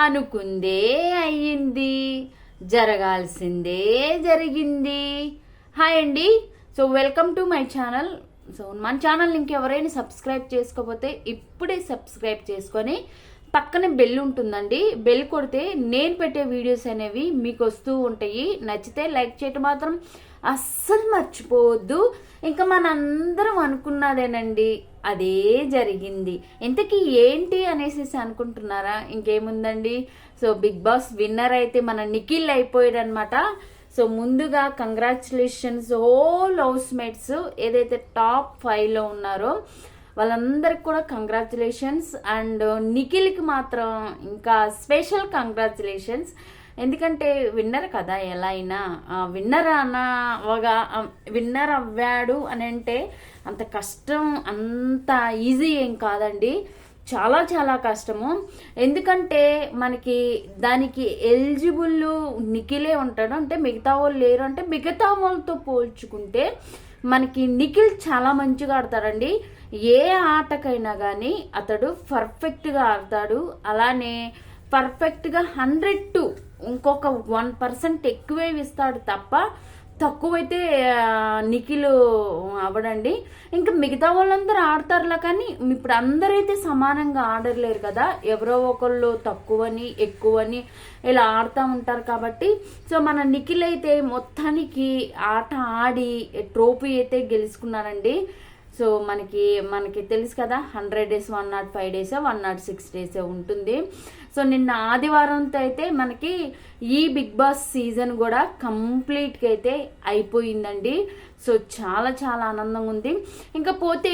అనుకుందే అయ్యింది, జరగాల్సిందే జరిగింది. హాయ్ అండి. So welcome to my channel. So మన ఛానల్ ఇంకెవరైనా సబ్స్క్రైబ్ చేసుకోకపోతే ఇప్పుడే సబ్స్క్రైబ్ చేసుకొని పక్కనే బెల్ ఉంటుందండి. బెల్ కొడితే నేను పెట్టే వీడియోస్ అనేవి మీకు వస్తూ ఉంటాయి. నచ్చితే లైక్ చేయటం మాత్రం అస్సలు మర్చిపోవద్దు. ఇంకా మనందరం అనుకున్నదేనండి, అదే జరిగింది. ఇంతకీ ఏంటి అనేసి అనుకుంటున్నారా? ఇంకేముందండి, సో బిగ్ బాస్ విన్నర్ అయితే మన నిఖిల్ అయిపోయాడు అనమాట. సో ముందుగా కంగ్రాచులేషన్స్ హోల్ హౌస్ మేట్స్ ఏదైతే టాప్ 5లో ఉన్నారో వాళ్ళందరికి కూడా కంగ్రాచులేషన్స్. అండ్ నిఖిల్కి మాత్రం ఇంకా స్పెషల్ కంగ్రాచులేషన్స్. ఎందుకంటే విన్నర్ కదా, ఎలా అయినా విన్నర్ అవ్వాడు అని అంటే అంత కష్టం, అంత ఈజీ ఏం కాదండి. చాలా చాలా కష్టము. ఎందుకంటే మనకి దానికి ఎలిజిబుల్ నిఖిలే ఉంటాడు. అంటే మిగతా వాళ్ళు లేరు. అంటే మిగతా వాళ్ళతో పోల్చుకుంటే మనకి నిఖిల్ చాలా మంచిగా ఆడతాడండి. ఏ ఆటకైనా కానీ అతడు పర్ఫెక్ట్గా ఆడతాడు. అలానే పర్ఫెక్ట్గా 100 ఇంకొక 1% ఎక్కువే ఇస్తాడు తప్ప తక్కువైతే నిఖిల్ అవ్వడండి. ఇంకా మిగతా వాళ్ళందరూ ఆడతారులా, కానీ ఇప్పుడు అందరైతే సమానంగా ఆడలేరు కదా. ఎవరో ఒకళ్ళు తక్కువని ఎక్కువని ఇలా ఆడుతూ ఉంటారు కాబట్టి సో మన నిఖిల్ అయితే మొత్తానికి ఆట ఆడి ట్రోఫీ అయితే గెలుచుకున్నారండి. సో మనకి తెలుసు కదా, 100 days 105 days 106 days ఉంటుంది. సో నిన్న ఆదివారంతో అయితే మనకి ఈ బిగ్ బాస్ సీజన్ కూడా కంప్లీట్గా అయితే అయిపోయిందండి. సో చాలా చాలా ఆనందంగా ఉంది. ఇంకా పోతే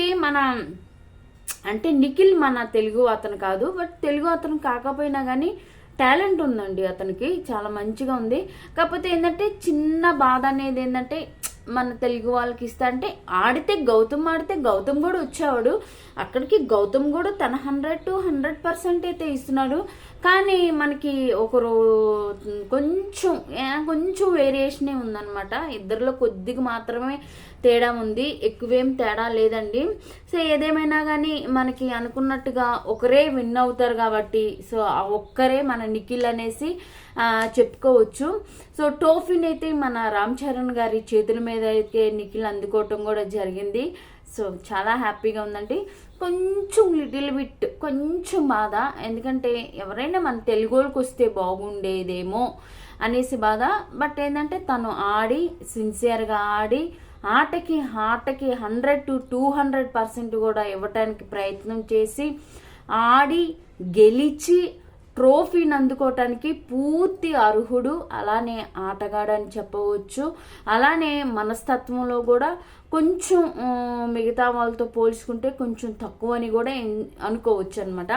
అంటే నిఖిల్ మన తెలుగు అతను కాదు, బట్ తెలుగు అతను కాకపోయినా కానీ టాలెంట్ ఉందండి అతనికి, చాలా మంచిగా ఉంది. కాకపోతే ఏంటంటే చిన్న బాధ అనేది ఏంటంటే మన తెలుగు వాళ్ళకి ఇస్తా అంటే ఆడితే గౌతమ్ కూడా వచ్చేవాడు అక్కడికి. గౌతమ్ కూడా తన 100 to 100% అయితే ఇస్తున్నాడు. కానీ మనకి ఒకరు కొంచెం వేరియేషనే ఉందన్నమాట. ఇద్దరిలో కొద్దిగా మాత్రమే తేడా ఉంది, ఎక్కువేం తేడా లేదండి. సో ఏదేమైనా కానీ మనకి అనుకున్నట్టుగా ఒకరే విన్ అవుతారు కాబట్టి సో ఆ ఒక్కరే మన నిఖిల్ అనేసి చెప్పుకోవచ్చు. సో ట్రోఫీని అయితే మన రామ్ చరణ్ గారి చేతుల మీద అయితే నిఖిల్ అందుకోవటం కూడా జరిగింది. సో చాలా హ్యాపీగా ఉందండి. కొంచెం లిటిల్ బిట్ కొంచెం బాధ, ఎందుకంటే ఎవరైనా మన తెలుగు వాళ్ళకి వస్తే బాగుండేదేమో అనేసి బాధ. బట్ ఏంటంటే తను ఆడి సిన్సియర్గా ఆడి ఆటకి 100 to 200% కూడా ఇవ్వటానికి ప్రయత్నం చేసి ఆడి గెలిచి ట్రోఫీని అందుకోవటానికి పూర్తి అర్హుడు. అలానే ఆటగాడని చెప్పవచ్చు. అలానే మనస్తత్వంలో కూడా కొంచెం మిగతా వాళ్ళతో పోల్చుకుంటే కొంచెం తక్కువ అని కూడా అనుకోవచ్చు అనమాట.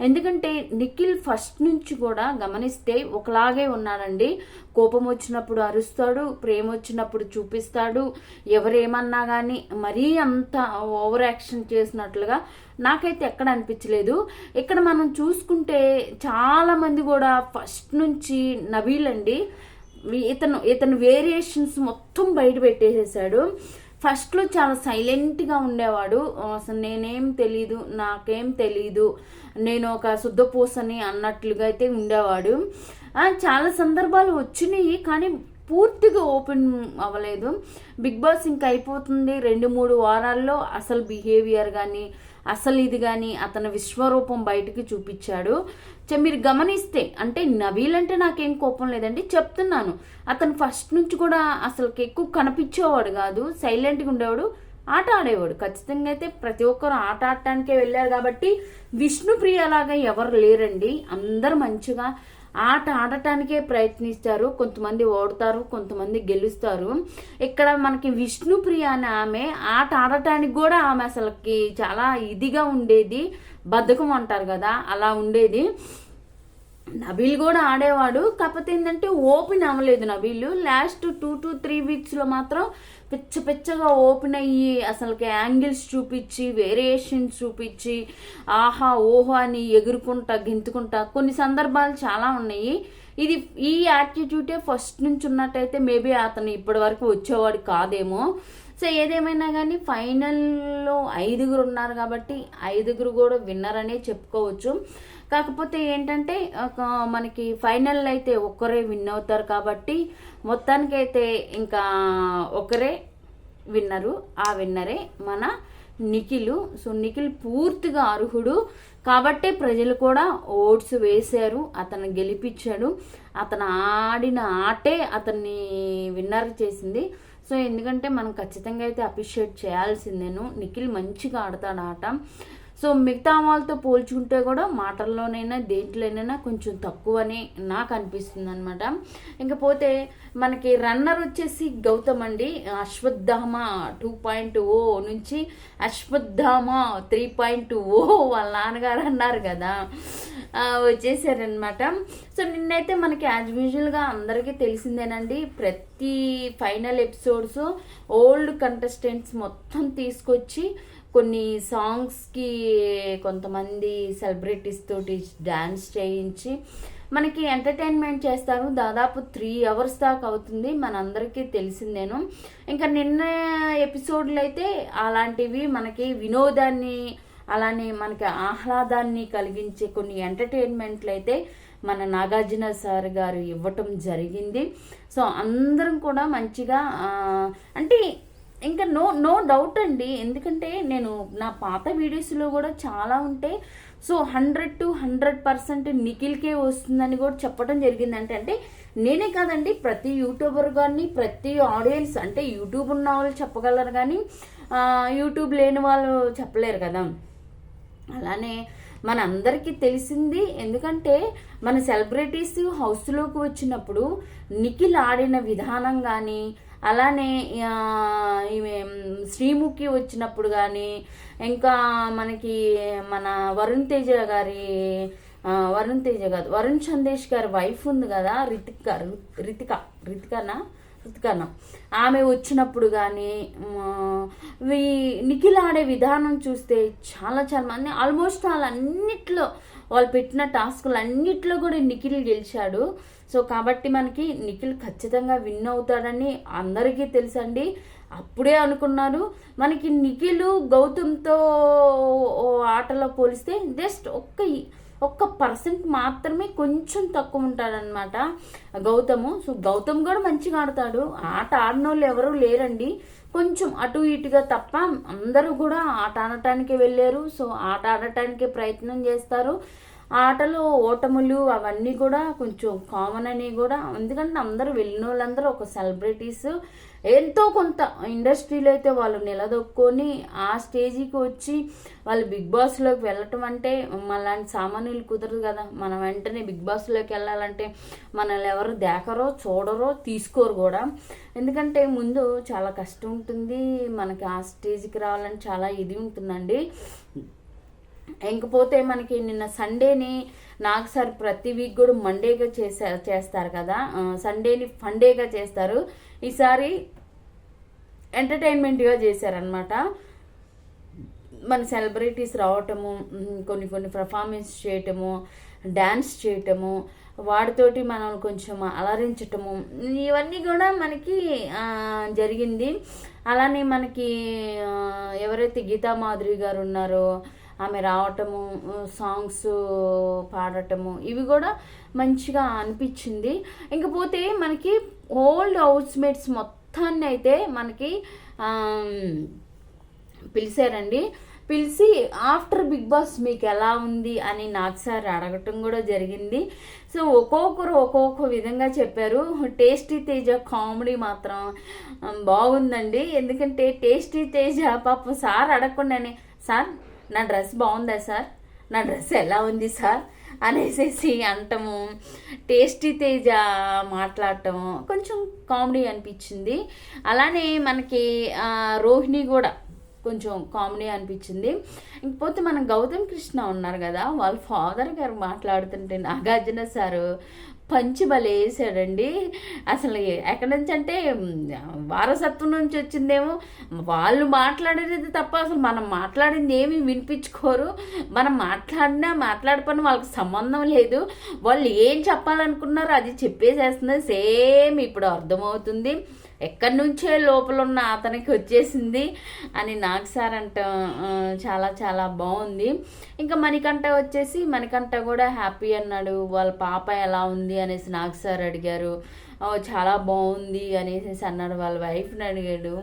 ఎందుకంటే నిఖిల్ ఫస్ట్ నుంచి కూడా గమనిస్తే ఒకలాగే ఉన్నాడండి. కోపం వచ్చినప్పుడు అరుస్తాడు, ప్రేమ వచ్చినప్పుడు చూపిస్తాడు. ఎవరేమన్నా కానీ మరీ అంత ఓవర్ యాక్షన్ చేసినట్లుగా నాకైతే ఎక్కడ అనిపించలేదు. ఇక్కడ మనం చూసుకుంటే చాలా మంది కూడా ఫస్ట్ నుంచి నబీల్ అండి, ఇతను వేరియేషన్స్ మొత్తం బయట పెట్టేసేసాడు. ఫస్ట్లో చాలా సైలెంట్గా ఉండేవాడు. అసలు నాకేం తెలీదు, నేను ఒక శుద్ధపూసని అన్నట్లుగా అయితే ఉండేవాడు. చాలా సందర్భాలు వచ్చినాయి, కానీ పూర్తిగా ఓపెన్ అవ్వలేదు. బిగ్ బాస్ ఇంకా అయిపోతుంది 2-3 వారాల్లో అసలు బిహేవియర్ కానీ అసలు ఇది కానీ అతని విశ్వరూపం బయటికి చూపించాడు. మీరు గమనిస్తే అంటే నబీల్ అంటే నాకేం కోపం లేదండి, చెప్తున్నాను. అతను ఫస్ట్ నుంచి కూడా అసలు ఎక్కువ కనిపించేవాడు కాదు, సైలెంట్గా ఉండేవాడు, ఆట ఆడేవాడు. ఖచ్చితంగా అయితే ప్రతి ఒక్కరు ఆట ఆడటానికే వెళ్ళారు కాబట్టి విష్ణుప్రియ లాగా ఎవరు లేరండి. అందరు మంచిగా ఆట ఆడటానికే ప్రయత్నిస్తారు. కొంతమంది ఓడతారు, కొంతమంది గెలుస్తారు. ఇక్కడ మనకి విష్ణుప్రియ అనే ఆమె ఆట ఆడటానికి కూడా ఆమె అసలుకి చాలా ఇదిగా ఉండేది, బద్ధకం అంటారు కదా, అలా ఉండేది. నబీల్ కూడా ఆడేవాడు, కాకపోతే ఏంటంటే ఓపెన్ అవ్వలేదు నబీల్. లాస్ట్ 2 to 3 weeksలో మాత్రం పిచ్చగా ఓపెన్ అయ్యి అసలుకి యాంగిల్స్ చూపించి వేరియేషన్స్ చూపించి ఆహా ఓహో అని ఎగురుకుంటా గింతుకుంటా కొన్ని సందర్భాలు చాలా ఉన్నాయి. ఈ యాటిట్యూడే ఫస్ట్ నుంచి ఉన్నట్టయితే మేబీ అతను ఇప్పటి వరకు వచ్చేవాడు కాదేమో. సో ఏదేమైనా కానీ ఫైనల్లో 5 ఉన్నారు కాబట్టి 5 కూడా విన్నర్ అనే చెప్పుకోవచ్చు. కాకపోతే ఏంటంటే మనకి ఫైనల్ అయితే ఒక్కరే విన్ అవుతారు కాబట్టి మొత్తానికైతే ఇంకా ఒకరే విన్నరు. ఆ విన్నరే మన నిఖిల్. సో నిఖిల్ పూర్తిగా అర్హుడు కాబట్టే ప్రజలు కూడా ఓట్స్ వేశారు, అతను గెలిపించాడు. అతను ఆడిన ఆటే అతన్ని విన్నర్ చేసింది. సో ఎందుకంటే మనం ఖచ్చితంగా అయితే అప్రిషియేట్ చేయాల్సిందేను. నిఖిల్ మంచిగా ఆడతాడు ఆట. సో మిగతా వాళ్ళతో పోల్చుకుంటే కూడా మాటల్లోనైనా దేంట్లోనైనా కొంచెం తక్కువని నాకు అనిపిస్తుంది అనమాట. ఇంకపోతే మనకి రన్నర్ వచ్చేసి గౌతమ్ అండి. అశ్వత్థామ 2.0 నుంచి అశ్వత్థామ 3.0 వాళ్ళ నాన్నగారు అన్నారు కదా, వచ్చేసారనమాట. సో నిన్నైతే మనకి యాజ్ యూజువల్గా అందరికీ తెలిసిందేనండి, ప్రతి ఫైనల్ ఎపిసోడ్స్ ఓల్డ్ కంటెస్టెంట్స్ మొత్తం తీసుకొచ్చి కొన్ని సాంగ్స్కి కొంతమంది సెలబ్రిటీస్ తోటి డ్యాన్స్ చేయించి మనకి ఎంటర్టైన్మెంట్ చేస్తారు. దాదాపు 3 hours దాకా అవుతుంది, మనందరికీ తెలిసిందేను. ఇంకా నిన్న ఎపిసోడ్లు అయితే అలాంటివి మనకి వినోదాన్ని అలానే మనకి ఆహ్లాదాన్ని కలిగించే కొన్ని ఎంటర్టైన్మెంట్లు అయితే మన నాగార్జున సార్ గారు ఇవ్వటం జరిగింది. సో అందరం కూడా మంచిగా అంటే ఇంకా నో డౌట్ అండి, ఎందుకంటే నేను నా పాత వీడియోస్లో కూడా చాలా ఉంటే సో 100 to 100% నిఖిల్కే వస్తుందని కూడా చెప్పడం జరిగింది. అంటే నేనే కాదండి, ప్రతి యూట్యూబర్ కానీ ప్రతి ఆడియన్స్, అంటే యూట్యూబ్ ఉన్న వాళ్ళు చెప్పగలరు కానీ యూట్యూబ్ లేని వాళ్ళు చెప్పలేరు కదా. అలానే మన అందరికీ తెలిసింది, ఎందుకంటే మన సెలబ్రిటీస్ హౌస్లోకి వచ్చినప్పుడు నిఖిల్ ఆడిన విధానం కానీ అలానే ఈమె శ్రీముఖి వచ్చినప్పుడు కానీ ఇంకా మనకి మన వరుణ్ తేజ కాదు వరుణ్ సందేశ్ గారి వైఫ్ ఉంది కదా, రితికనా ఆమె వచ్చినప్పుడు కానీ నిఖిల్ ఆడే విధానం చూస్తే చాలా మంది ఆల్మోస్ట్ వాళ్ళన్నిట్లో వాళ్ళు పెట్టిన టాస్కులు అన్నిట్లో కూడా నిఖిల్ గెలిచాడు. సో కాబట్టి మనకి నిఖిల్ ఖచ్చితంగా విన్ అవుతాడని అందరికీ తెలుసండి. అప్పుడే అనుకున్నారు. మనకి నిఖిల్ గౌతమ్తో ఆటలో పోలిస్తే జస్ట్ ఒక్క పర్సెంట్ మాత్రమే కొంచెం తక్కువ ఉంటాడనమాట గౌతము. సో గౌతమ్ కూడా మంచిగా ఆడతాడు, ఆట ఆడిన వాళ్ళు ఎవరు లేరండి, కొంచెం అటు ఇటుగా తప్ప అందరూ కూడా ఆట ఆడటానికి వెళ్ళారు. సో ఆట ఆడటానికి ప్రయత్నం చేస్తారు. ఆటలో ఓటములు అవన్నీ కూడా కొంచెం కామన్ అని కూడా, ఎందుకంటే అందరూ వెళ్ళిన వాళ్ళందరూ ఒక సెలబ్రిటీస్, ఎంతో కొంత ఇండస్ట్రీలో అయితే వాళ్ళు నిలదొక్కొని ఆ స్టేజీకి వచ్చి వాళ్ళు బిగ్ బాస్లోకి వెళ్ళటం అంటే మనలాంటి సామాన్యులు కుదరదు కదా. మనం వెంటనే బిగ్ బాస్లోకి వెళ్ళాలంటే మనల్ని ఎవరు దేకరో చూడరో తీసుకోరు కూడా, ఎందుకంటే ముందు చాలా కష్టం ఉంటుంది, మనకి ఆ స్టేజ్కి రావాలని చాలా ఇది ఉంటుందండి. ఇంకపోతే మనకి నిన్న సండేని నాకు సార్ ప్రతి వీక్ కూడా మండేగా చేస్తారు కదా, సండేని ఫండేగా చేస్తారు. ఈసారి ఎంటర్టైన్మెంట్గా చేశారనమాట. మన సెలబ్రిటీస్ రావటము, కొన్ని పర్ఫార్మెన్స్ చేయటము, డ్యాన్స్ చేయటము, వాటితోటి మనం కొంచెం అలరించటము, ఇవన్నీ కూడా మనకి జరిగింది. అలానే మనకి ఎవరైతే గీతా మాధురి గారు ఉన్నారో ఆమె రావటము, సాంగ్స్ పాడటము, ఇవి కూడా మంచిగా అనిపించింది. ఇంకపోతే మనకి ఓల్డ్ హౌస్మేట్స్ మొత్తాన్ని అయితే మనకి పిలిచారండి. పిలిచి ఆఫ్టర్ బిగ్ బాస్ మీకు ఎలా ఉంది అని నాకు సార్ అడగటం కూడా జరిగింది. సో ఒక్కొక్కరు ఒక్కొక్క విధంగా చెప్పారు. టేస్టీ తేజ కామెడీ మాత్రం బాగుందండి, ఎందుకంటే టేస్టీ తేజ పాపం సార్ అడగకుండానే, సార్ నా డ్రెస్ బాగుందా సార్, నా డ్రెస్ ఎలా ఉంది సార్ అనేసి అంటము, టేస్టీ తేజ మాట్లాడటము కొంచెం కామెడీ అనిపించింది. అలానే మనకి రోహిణి కూడా కొంచెం కామెడీ అనిపించింది. ఇంకపోతే మన గౌతమ్ కృష్ణ ఉన్నారు కదా, వాళ్ళ ఫాదర్ గారు మాట్లాడుతుంటే నాగార్జున సారు పంచి భలే వేసాడండి. అసలు ఎక్కడి నుంచి అంటే వారసత్వం నుంచి వచ్చిందేమో, వాళ్ళు మాట్లాడేది తప్ప అసలు మనం మాట్లాడింది ఏమీ వినిపించుకోరు. మనం మాట్లాడపని వాళ్ళకి సంబంధం లేదు, వాళ్ళు ఏం చెప్పాలనుకున్నారో అది చెప్పేసేస్తుంది. సేమ్ ఇప్పుడు అర్థమవుతుంది. ఎక్కడి నుంచే లోపల ఉన్న అతనికి వచ్చేసింది అని నాగ్ సార్ అంట. చాలా చాలా బాగుంది. ఇంకా మణికంఠ వచ్చేసి మణికంఠ కూడా హ్యాపీ అన్నాడు. వాళ్ళ పాప ఎలా ఉంది అనేసి నాగ్ సార్ అడిగారు. చాలా బాగుంది అనేసి అన్నాడు. వాళ్ళ వైఫ్ని అడిగాడు.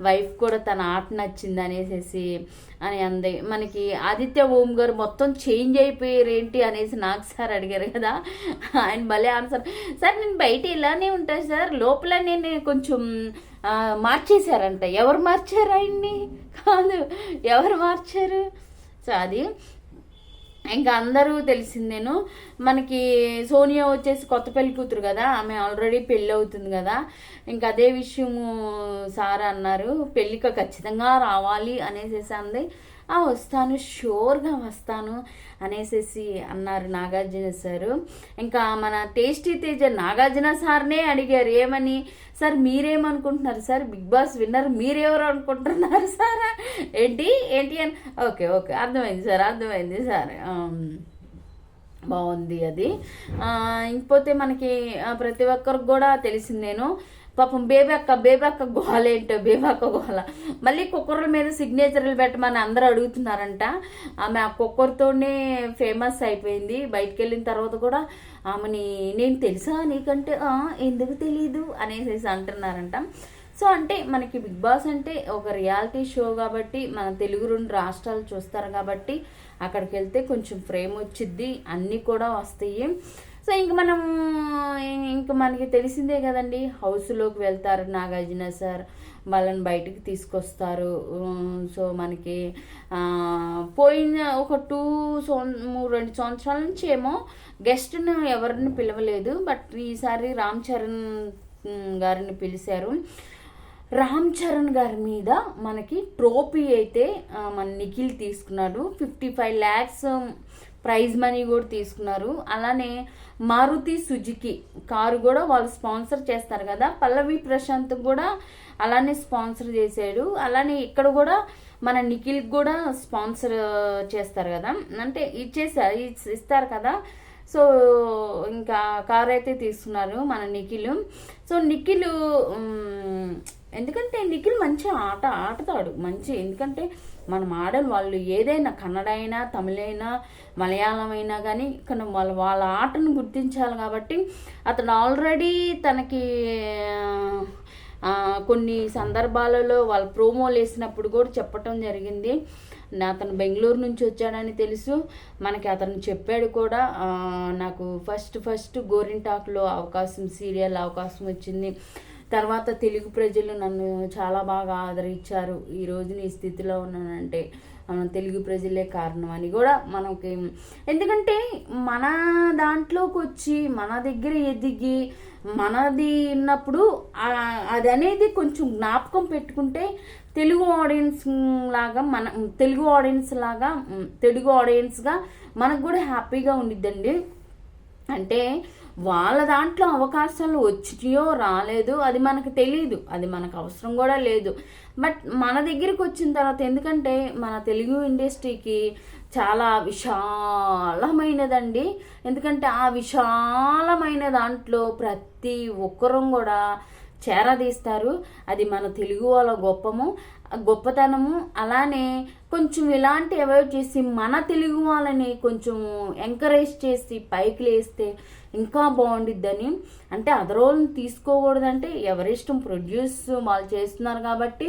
వైఫ్ కూడా తన ఆట నచ్చింది అనేసి అని అంది. మనకి ఆదిత్య ఓం గారు మొత్తం చేంజ్ అయిపోయారు ఏంటి అనేసి నాకు సార్ అడిగారు కదా, ఆయన భలే ఆన్సర్. సార్ నేను బయట ఇలానే ఉంటాను సార్, లోపల నేను కొంచెం మార్చేశారంట. ఎవరు మార్చారు ఆయన్ని? కాదు, ఎవరు మార్చారు? సో అది ఇంకా అందరూ తెలిసిందేను. మనకి సోనియా వచ్చేసి కొత్త పెళ్లి కూతురు కదా, ఆమె ఆల్రెడీ పెళ్ళి అవుతుంది కదా. ఇంకా అదే విషయము సార్ అన్నారు, పెళ్ళికి ఖచ్చితంగా రావాలి అనేసి అంది. వస్తాను, షూర్గా వస్తాను అనేసి అన్నారు నాగార్జున సారు. ఇంకా మన టేస్టీ తేజ నాగార్జున సార్నే అడిగారు ఏమని, సార్ మీరేమనుకుంటున్నారు సార్, బిగ్ బాస్ విన్నర్ మీరెవరు అనుకుంటున్నారు సార్ ఏంటి ఏంటి అని. ఓకే ఓకే అర్థమైంది సార్ బాగుంది అది. ఇంకపోతే మనకి ప్రతి ఒక్కరికి కూడా తెలిసిందేను. పాపం బేబక్క గోలేంటో, బేబక్క గోల. మళ్ళీ కుక్కర్ల మీద సిగ్నేచర్లు పెట్టమని అందరూ అడుగుతున్నారంట. ఆమె ఆ కుక్కర్తోనే ఫేమస్ అయిపోయింది. బయటికి వెళ్ళిన తర్వాత కూడా ఆమెని నేను తెలుసా నీకంటే, ఎందుకు తెలీదు అనేసి అంటున్నారంట. సో అంటే మనకి బిగ్ బాస్ అంటే ఒక రియాలిటీ షో కాబట్టి మన తెలుగు 2 రాష్ట్రాలు చూస్తారు కాబట్టి అక్కడికి వెళ్తే కొంచెం ఫ్రేమ్ వచ్చిద్ది, అన్నీ కూడా వస్తాయి. సో ఇంక మనకి తెలిసిందే కదండి, హౌస్లోకి వెళ్తారు నాగార్జున సార్, వాళ్ళని బయటికి తీసుకొస్తారు. సో మనకి పోయిన ఒక 2 సంవత్సరాల నుంచి ఏమో గెస్ట్ను ఎవరిని పిలవలేదు. బట్ ఈసారి రామ్ చరణ్ గారిని పిలిచారు. రామ్ చరణ్ గారి మీద మనకి ట్రోఫీ అయితే మన నిఖిల్ తీసుకున్నాడు. 55 lakhs ప్రైజ్ మనీ కూడా తీసుకున్నారు. అలానే మారుతి సుజుకి కారు కూడా వాళ్ళు స్పాన్సర్ చేస్తారు కదా, పల్లవి ప్రశాంత్ కూడా అలానే స్పాన్సర్ చేశాడు. అలానే ఇక్కడ కూడా మన నిఖిల్కి కూడా స్పాన్సర్ చేస్తారు కదా, అంటే ఇస్తారు కదా. సో ఇంకా కారు అయితే తీసుకున్నారు మన నిఖిల్. సో నిఖిల్ ఎందుకంటే నిఖిల్ మంచి ఆడతాడు మంచి. ఎందుకంటే మనం ఆడని వాళ్ళు ఏదైనా కన్నడ అయినా తమిళ అయినా మలయాళం అయినా కానీ వాళ్ళ ఆటను గుర్తించాలి కాబట్టి అతను ఆల్రెడీ తనకి కొన్ని సందర్భాలలో వాళ్ళు ప్రోమోలు వేసినప్పుడు కూడా చెప్పటం జరిగింది. అతను బెంగళూరు నుంచి వచ్చాడని తెలుసు మనకి. అతను చెప్పాడు కూడా, నాకు ఫస్ట్ గోరింటాకులో అవకాశం, సీరియల్ అవకాశం వచ్చింది. తర్వాత తెలుగు ప్రజలు నన్ను చాలా బాగా ఆదరించారు. ఈ రోజు నీ స్థితిలో ఉన్నానంటే తెలుగు ప్రజలే కారణం అని కూడా మనకి. ఎందుకంటే మన దాంట్లోకి వచ్చి మన దగ్గర ఎదిగి మనది ఉన్నప్పుడు అది అనేది కొంచెం జ్ఞాపకం పెట్టుకుంటే తెలుగు ఆడియన్స్గా మనకు కూడా హ్యాపీగా ఉండిద్దండి. అంటే వాళ్ళ దాంట్లో అవకాశాలు వచ్చినాయో రాలేదు అది మనకు తెలియదు, అది మనకు అవసరం కూడా లేదు. బట్ మన దగ్గరికి వచ్చిన తర్వాత, ఎందుకంటే మన తెలుగు ఇండస్ట్రీకి చాలా విశాలమైనదండి. ఎందుకంటే ఆ విశాలమైన దాంట్లో ప్రతి ఒక్కరం కూడా చేరదీస్తారు. అది మన తెలుగు వాళ్ళ గొప్పతనము. అలానే కొంచెం ఇలాంటి అవాయిడ్ చేసి మన తెలుగు వాళ్ళని కొంచెం ఎంకరేజ్ చేసి పైకి లేస్తే ఇంకా బాగుండిద్దని. అంటే అదరోళ్ళని తీసుకోకూడదంటే ఎవరిష్టం, ప్రొడ్యూస్ వాళ్ళు చేస్తున్నారు కాబట్టి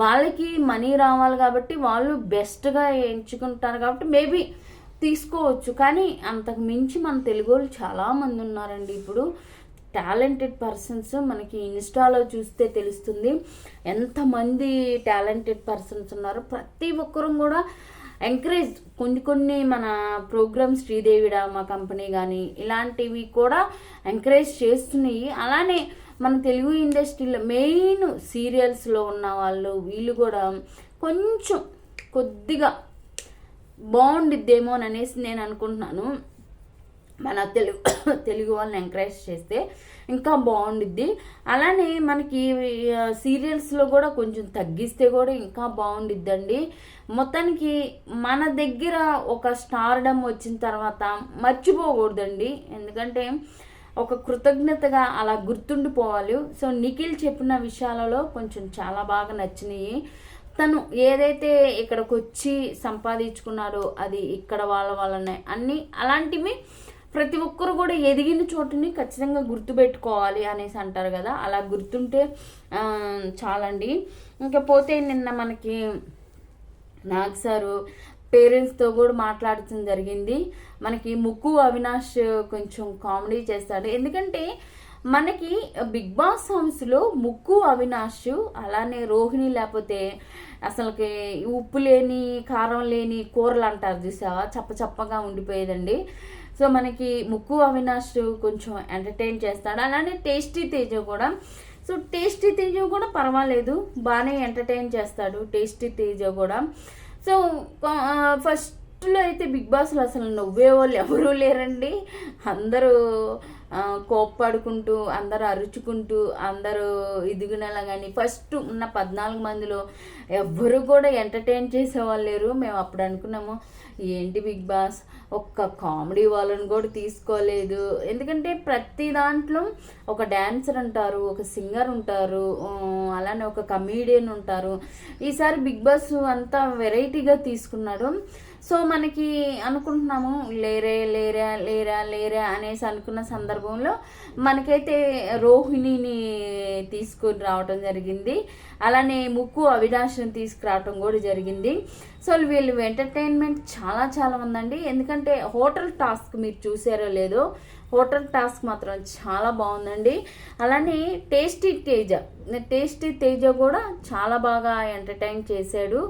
వాళ్ళకి మనీ రావాలి కాబట్టి వాళ్ళు బెస్ట్గా ఎంచుకుంటారు కాబట్టి మేబీ తీసుకోవచ్చు. కానీ అంతకు మించి మన తెలుగు వాళ్ళు చాలామంది ఉన్నారండి. ఇప్పుడు టాలెంటెడ్ పర్సన్స్ మనకి ఇన్స్టాలో చూస్తే తెలుస్తుంది ఎంతమంది టాలెంటెడ్ పర్సన్స్ ఉన్నారు. ప్రతి ఒక్కరూ కూడా ఎంకరేజ్ కొన్ని మన ప్రోగ్రామ్స్ శ్రీదేవి డ్రామా కంపెనీ కానీ ఇలాంటివి కూడా ఎంకరేజ్ చేస్తున్నాయి. అలానే మన తెలుగు ఇండస్ట్రీలో మెయిన్ సీరియల్స్లో ఉన్న వాళ్ళు వీళ్ళు కూడా కొంచెం కొద్దిగా బాగుండిద్దేమో అని అనేసి నేను అనుకుంటున్నాను. మన తెలుగు వాళ్ళని ఎంకరేజ్ చేస్తే ఇంకా బాగుండిద్ది. అలానే మనకి సీరియల్స్లో కూడా కొంచెం తగ్గిస్తే కూడా ఇంకా బాగుండిద్దండి. మొత్తానికి మన దగ్గర ఒక స్టార్డమ్ వచ్చిన తర్వాత మర్చిపోకూడదండి. ఎందుకంటే ఒక కృతజ్ఞతగా అలా గుర్తుండిపోవాలి. సో నిఖిల్ చెప్పిన విషయాలలో కొంచెం చాలా బాగా నచ్చినాయి. తను ఏదైతే ఇక్కడికి వచ్చి సంపాదించుకున్నాడో అది ఇక్కడ వాళ్ళ వల్లనే అన్నీ అలాంటివి ప్రతి ఒక్కరు కూడా ఎదిగిన చోటుని ఖచ్చితంగా గుర్తుపెట్టుకోవాలి అనేసి అంటారు కదా, అలా గుర్తుంటే చాలండి. ఇంకపోతే నిన్న మనకి నాగ్ సారు పేరెంట్స్తో కూడా మాట్లాడటం జరిగింది. మనకి ముక్కు అవినాష్ కొంచెం కామెడీ చేస్తాడు. ఎందుకంటే మనకి బిగ్ బాస్ హౌస్లో ముక్కు అవినాష్ అలానే రోహిణి లేకపోతే అసలుకి ఉప్పు లేని కారం లేని కూరలు అంటారు చూసావా, చప్పచప్పగా ఉండిపోయేదండి. సో మనకి ముక్కు అవినాష్ కొంచెం ఎంటర్టైన్ చేస్తాడు. అలానే టేస్టీ తేజ కూడా. సో టేస్టీ తేజ కూడా పర్వాలేదు, బాగానే ఎంటర్టైన్ చేస్తాడు టేస్టీ తేజ కూడా. సో ఫస్ట్లో అయితే బిగ్ బాస్లో అసలు నవ్వే వాళ్ళు ఎవరూ లేరండి. అందరూ కోప్పడుకుంటూ, అందరూ అరుచుకుంటూ, అందరూ ఇదిగునేలా. కానీ ఫస్ట్ ఉన్న 14 మందిలో ఎవ్వరూ కూడా ఎంటర్టైన్ చేసేవాళ్ళు లేరు. మేము అప్పుడు అనుకున్నాము, ఏంటి బిగ్ బాస్ ఒక్క కామెడీ వాళ్ళని కూడా తీసుకోలేదు. ఎందుకంటే ప్రతి దాంట్లో ఒక డాన్సర్ ఉంటారు, ఒక సింగర్ ఉంటారు, అలానే ఒక కమీడియన్ ఉంటారు. ఈసారి బిగ్ బాస్ అంతా వెరైటీగా తీసుకున్నాడు. సో మనకి అనుకుంటున్నాము లేరే లేరా లేరా లేరా అనేసి అనుకున్న సందర్భంలో మనకైతే రోహిణిని తీసుకొని రావటం జరిగింది. అలానే ముక్కు అవినాష్ని తీసుకురావటం కూడా జరిగింది. సో వీళ్ళు ఎంటర్టైన్మెంట్ చాలా చాలా ఉందండి. ఎందుకంటే హోటల్ టాస్క్ మీరు చూసారో లేదో, హోటల్ టాస్క్ మాత్రం చాలా బాగుందండి. అలానే టేస్టీ తేజ కూడా చాలా బాగా ఎంటర్టైన్ చేశాడు.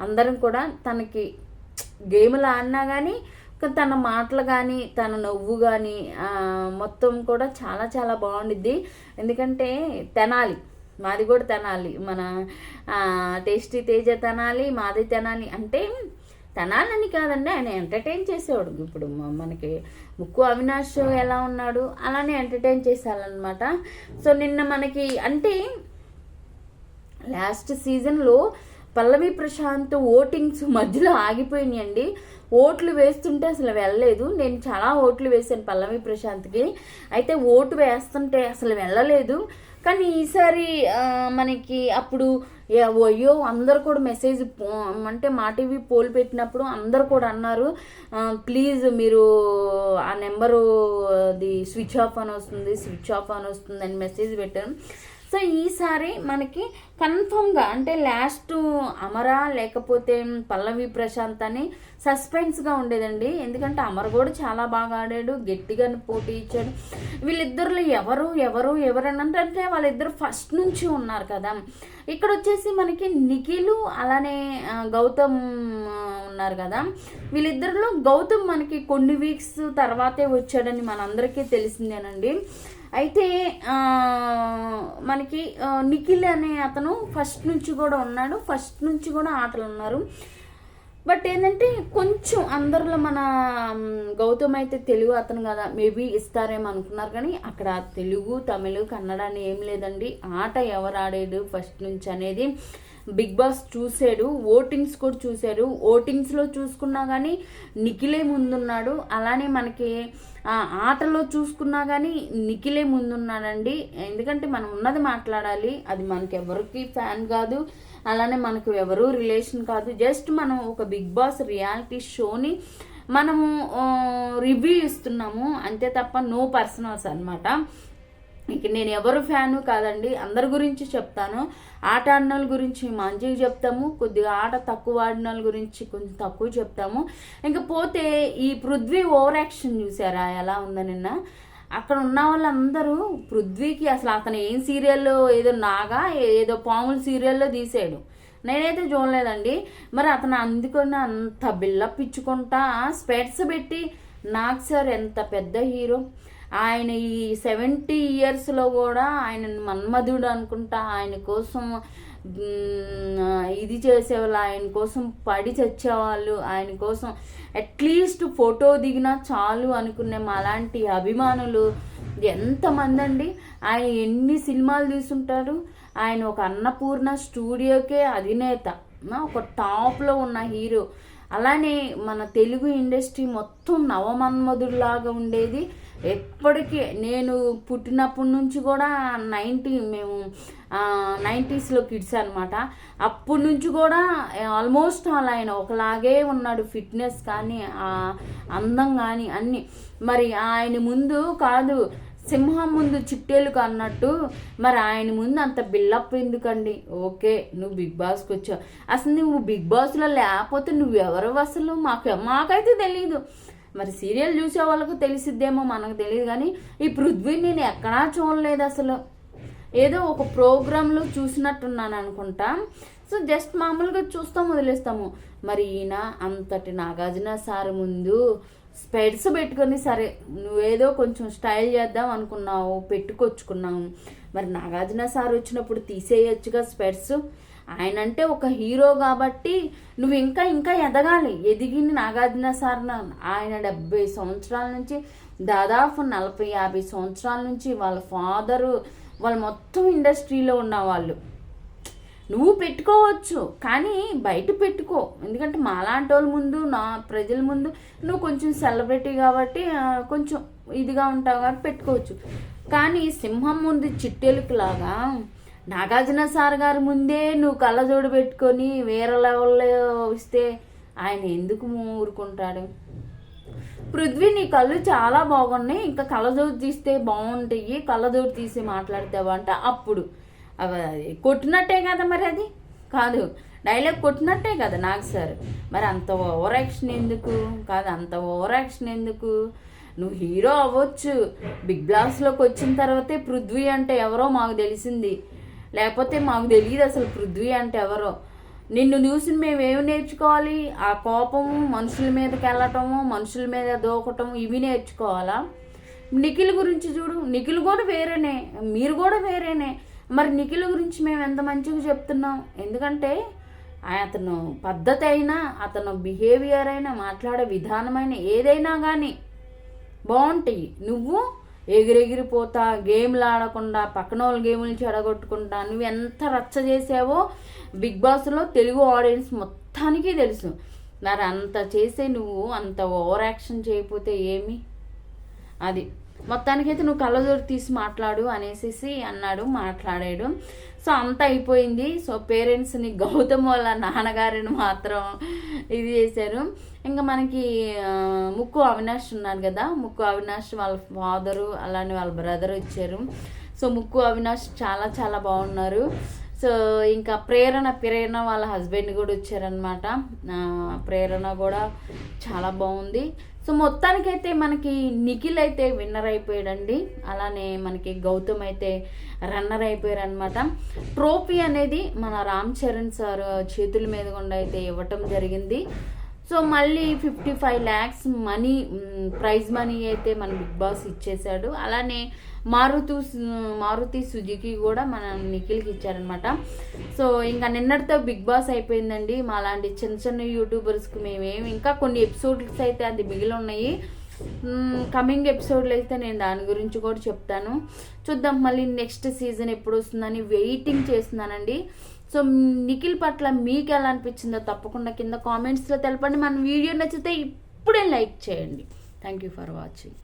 అందరం కూడా తనకి గేమ్లు ఆడినా కానీ తన మాటలు కానీ తన నవ్వు కానీ మొత్తం కూడా చాలా చాలా బాగుండిద్ది. ఎందుకంటే తెనాలి, మాది కూడా తెనాలి, మన టేస్టీ తేజ తెనాలి, మాది తెనాలి. అంటే తెనాలని కాదండి, ఆయన ఎంటర్టైన్ చేసేవాడు. ఇప్పుడు మనకి ముక్కు అవినాష్ ఎలా ఉన్నాడు అలానే ఎంటర్టైన్ చేసేయాలన్నమాట. సో నిన్న మనకి అంటే లాస్ట్ సీజన్లో పల్లవి ప్రశాంత్ ఓటింగ్స్ మధ్యలో ఆగిపోయినాయండి. ఓట్లు వేస్తుంటే అసలు వెళ్ళలేదు. నేను చాలా ఓట్లు వేసాను పల్లవి ప్రశాంత్కి, అయితే ఓటు వేస్తుంటే అసలు వెళ్ళలేదు. కానీ ఈసారి మనకి అప్పుడు అయ్యో అందరు కూడా మెసేజ్ అంటే మా టీవీ పోల్ పెట్టినప్పుడు అందరు కూడా అన్నారు, ప్లీజ్ మీరు ఆ నెంబరు అది స్విచ్ ఆఫ్ అని వస్తుంది అని మెసేజ్ పెట్టాను. సో ఈసారి మనకి కన్ఫర్మ్గా అంటే లాస్ట్ అమరా లేకపోతే పల్లవి ప్రశాంత్ అని సస్పెన్స్గా ఉండేదండి. ఎందుకంటే అమర్ కూడా చాలా బాగా ఆడాడు, గట్టిగా పోటీ ఇచ్చాడు. వీళ్ళిద్దరిలో ఎవరు అంటే వాళ్ళిద్దరు ఫస్ట్ నుంచి ఉన్నారు కదా. ఇక్కడ వచ్చేసి మనకి నిఖిల్ అలానే గౌతమ్ ఉన్నారు కదా. వీళ్ళిద్దరిలో గౌతమ్ మనకి కొన్ని వీక్స్ తర్వాతే వచ్చాడని మనందరికీ తెలిసిందేనండి. అయితే మనకి నిఖిల్ అనే అతను ఫస్ట్ నుంచి కూడా ఉన్నాడు, ఫస్ట్ నుంచి కూడా ఆటలు ఉన్నారు. బట్ ఏంటంటే కొంచెం అందరిలో మన గౌతమ్ అయితే తెలుగు అతను కదా, మేబీ ఇస్తారేమో అనుకున్నారు. కానీ అక్కడ తెలుగు తమిళ కన్నడ అని ఏం లేదండి. ఆట ఎవరు ఆడాడు ఫస్ట్ నుంచి అనేది బిగ్ బాస్ చూసాడు, ఓటింగ్స్ కూడా చూశాడు. ఓటింగ్స్లో చూసుకున్నా కానీ నిఖిలే ముందున్నాడు. అలానే మనకి ఆటలో చూసుకున్నా కానీ నిఖిలే ముందున్నాడండి. ఎందుకంటే మనం ఉన్నది మాట్లాడాలి, అది మనకి ఎవరికి ఫ్యాన్ కాదు, అలానే మనకు ఎవరు రిలేషన్ కాదు. జస్ట్ మనం ఒక బిగ్ బాస్ రియాలిటీ షోని మనము రివ్యూ ఇస్తున్నాము అంతే తప్ప నో పర్సనల్స్ అనమాట. ఇక నేను ఎవరు ఫ్యాను కాదండి, అందరి గురించి చెప్తాను. ఆట ఆడిన వాళ్ళ గురించి మంచిగా చెప్తాము, కొద్దిగా ఆట తక్కువ ఆడిన వాళ్ళ గురించి కొంచెం తక్కువ చెప్తాము. ఇంకపోతే ఈ పృథ్వీ ఓవర్ యాక్షన్ చూసారా ఎలా ఉందో నిన్న. అక్కడ ఉన్న వాళ్ళందరూ పృథ్వీకి అసలు అతను ఏం సీరియల్లో ఏదో నాగా ఏదో పాముల సీరియల్లో తీసాడు, నేనైతే చూడలేదండి. మరి అతను అందుకొని అంత బిల్డప్ ఇచ్చుకుంటా స్పెట్స్ పెట్టి, నాగ్ సార్ ఎంత పెద్ద హీరో, ఆయన ఈ 70 yearsలో కూడా ఆయన మన్మధుడు అనుకుంటా ఆయన కోసం ఇది చేసేవాళ్ళు, ఆయన కోసం పడి చచ్చేవాళ్ళు, ఆయన కోసం అట్లీస్ట్ ఫోటో దిగినా చాలు అనుకునే అలాంటి అభిమానులు ఎంతమంది అండి. ఆయన ఎన్ని సినిమాలు తీసుంటారు. ఆయన ఒక అన్నపూర్ణ స్టూడియోకే అధినేత, ఒక టాప్లో ఉన్న హీరో. అలానే మన తెలుగు ఇండస్ట్రీ మొత్తం నవమన్మధుడిలాగా ఉండేది ఎప్పటికీ నేను పుట్టినప్పటి నుంచి కూడా మేము 90s కిడ్స్ అనమాట. అప్పటి నుంచి కూడా ఆల్మోస్ట్ అలా ఆయన ఒకలాగే ఉన్నాడు, ఫిట్నెస్ కానీ అందం కానీ అన్నీ. మరి ఆయన ముందు కాదు, సింహం ముందు చిట్టేలుకు అన్నట్టు మరి ఆయన ముందు అంత బిల్డప్ ఎందుకండి? ఓకే, నువ్వు బిగ్ బాస్కి వచ్చావు, అసలు నువ్వు బిగ్ బాస్లో లేకపోతే నువ్వెవరు అసలు? మాకైతే తెలీదు. మరి సీరియల్ చూసే వాళ్ళకు తెలిసిద్దేమో, మనకు తెలియదు. కానీ ఈ పృథ్వీ నేను ఎక్కడా చూడలేదు అసలు. ఏదో ఒక ప్రోగ్రాంలో చూసినట్టున్నాను అనుకుంటా. సో జస్ట్ మామూలుగా చూస్తాము, వదిలేస్తాము. మరి ఈయన అంతటి నాగార్జున సార్ ముందు స్పెడ్స్ పెట్టుకొని, సరే నువ్వేదో కొంచెం స్టైల్ చేద్దాం అనుకున్నావు, పెట్టుకొచ్చుకున్నావు. మరి నాగార్జున సార్ వచ్చినప్పుడు తీసేయచ్చుగా స్పెడ్స్. ఆయన అంటే ఒక హీరో కాబట్టి నువ్వు ఇంకా ఇంకా ఎదగాలి. ఎదిగింది నాగార్జున సార్. ఆయన 70 సంవత్సరాల నుంచి, దాదాపు 40-50 సంవత్సరాల నుంచి వాళ్ళ ఫాదరు, వాళ్ళు మొత్తం ఇండస్ట్రీలో ఉన్న వాళ్ళు. నువ్వు పెట్టుకోవచ్చు కానీ బయట పెట్టుకో, ఎందుకంటే మాలాంటి వాళ్ళ ముందు, ప్రజల ముందు నువ్వు కొంచెం సెలబ్రిటీ కాబట్టి కొంచెం ఇదిగా ఉంటావు కాబట్టి పెట్టుకోవచ్చు. కానీ సింహం ముందు చిట్టెలుకు లాగా నాగార్జున సార్ గారి ముందే నువ్వు కళ్ళజోడు పెట్టుకొని వేరే లెవెల్లో ఇస్తే ఆయన ఎందుకు ఊరుకుంటాడు? పృథ్వీ, నీ కళ్ళు చాలా బాగున్నాయి, ఇంకా కళ్ళజోడు తీస్తే బాగుంటాయి, కళ్ళజోడు తీసి మాట్లాడతావా అంటే అప్పుడు కొట్టినట్టే కదా. మరి అది కాదు, డైలాగ్ కొట్టినట్టే కదా నాగ్ సార్. మరి అంత ఓవర్ యాక్షన్ ఎందుకు? కాదు, అంత ఓవర్ యాక్షన్ ఎందుకు? నువ్వు హీరో అవ్వచ్చు, బిగ్ బాస్లోకి వచ్చిన తర్వాతే పృథ్వీ అంటే ఎవరో మాకు తెలిసింది, లేకపోతే మాకు తెలియదు అసలు పృథ్వీ అంటే ఎవరో. నిన్ను చూసి మేము ఏమి నేర్చుకోవాలి? ఆ కోపము, మనుషుల మీదకి వెళ్ళటము, మనుషుల మీద దూకటం, ఇవి నేర్చుకోవాలా? నిఖిల్ గురించి చూడు, నిఖిల్ కూడా వేరేనే, మీరు కూడా వేరేనే. మరి నిఖిల్ గురించి మేము ఎంత మంచిగా చెప్తున్నాం? ఎందుకంటే అతను పద్ధతి అయినా, అతను బిహేవియర్ అయినా, మాట్లాడే విధానమైన ఏదైనా కానీ బాగుంటాయి. నువ్వు ఎగిరెగిరిపోతా, గేమ్లు ఆడకుండా, పక్కన వాళ్ళ గేములు చెడగొట్టుకుంటా, నువ్వు ఎంత రచ్చ చేసావో బిగ్ బాస్లో తెలుగు ఆడియన్స్ మొత్తానికి తెలుసు. మరి అంత చేసే నువ్వు అంత ఓవర్ యాక్షన్ చేయకపోతే ఏమి? అది మొత్తానికైతే నువ్వు కళ్ళజోడు తీసి మాట్లాడు అనేసి అన్నాడు, మాట్లాడాడు. సో అంతా అయిపోయింది. సో పేరెంట్స్ని, గౌతమ్ వాళ్ళ నాన్నగారిని మాత్రం ఇది చేశారు. ఇంకా మనకి ముక్కు అవినాష్ ఉన్నారు కదా, ముక్కు అవినాష్ వాళ్ళ ఫాదరు అలానే వాళ్ళ బ్రదర్ వచ్చారు. సో ముక్కు అవినాష్ చాలా చాలా బాగున్నారు. సో ఇంకా ప్రేరణ వాళ్ళ హస్బెండ్ కూడా వచ్చారనమాట. ప్రేరణ కూడా చాలా బాగుంది. సో మొత్తానికైతే మనకి నిఖిల్ అయితే విన్నర్ అయిపోయాడండి, అలానే మనకి గౌతమ్ అయితే రన్నర్ అయిపోయారు అనమాట. ట్రోఫీ అనేది మన రామ్ చరణ్ సార్ చేతుల మీద గుండా అయితే ఇవ్వటం జరిగింది. సో మళ్ళీ 55 lakhs మనీ, ప్రైజ్ మనీ అయితే మన బిగ్ బాస్ ఇచ్చేశాడు. అలానే మారుతి సుజుకి కూడా మన నిఖిల్కి ఇచ్చారనమాట. సో ఇంకా నిన్నటితో బిగ్ బాస్ అయిపోయిందండి. మా లాంటి చిన్న చిన్న యూట్యూబర్స్కి మేమేమి ఇంకా కొన్ని ఎపిసోడ్స్ అయితే అది మిగిలి ఉన్నాయి. కమింగ్ ఎపిసోడ్లో అయితే నేను దాని గురించి కూడా చెప్తాను. చూద్దాం మళ్ళీ నెక్స్ట్ సీజన్ ఎప్పుడు వస్తుందని వెయిటింగ్ చేస్తున్నానండి. సో నిఖిల్ పట్ల మీకు ఎలా అనిపించిందో తప్పకుండా కింద కామెంట్స్లో తెలపండి. మన వీడియో నచ్చితే ఇప్పుడే లైక్ చేయండి. Thank you for watching.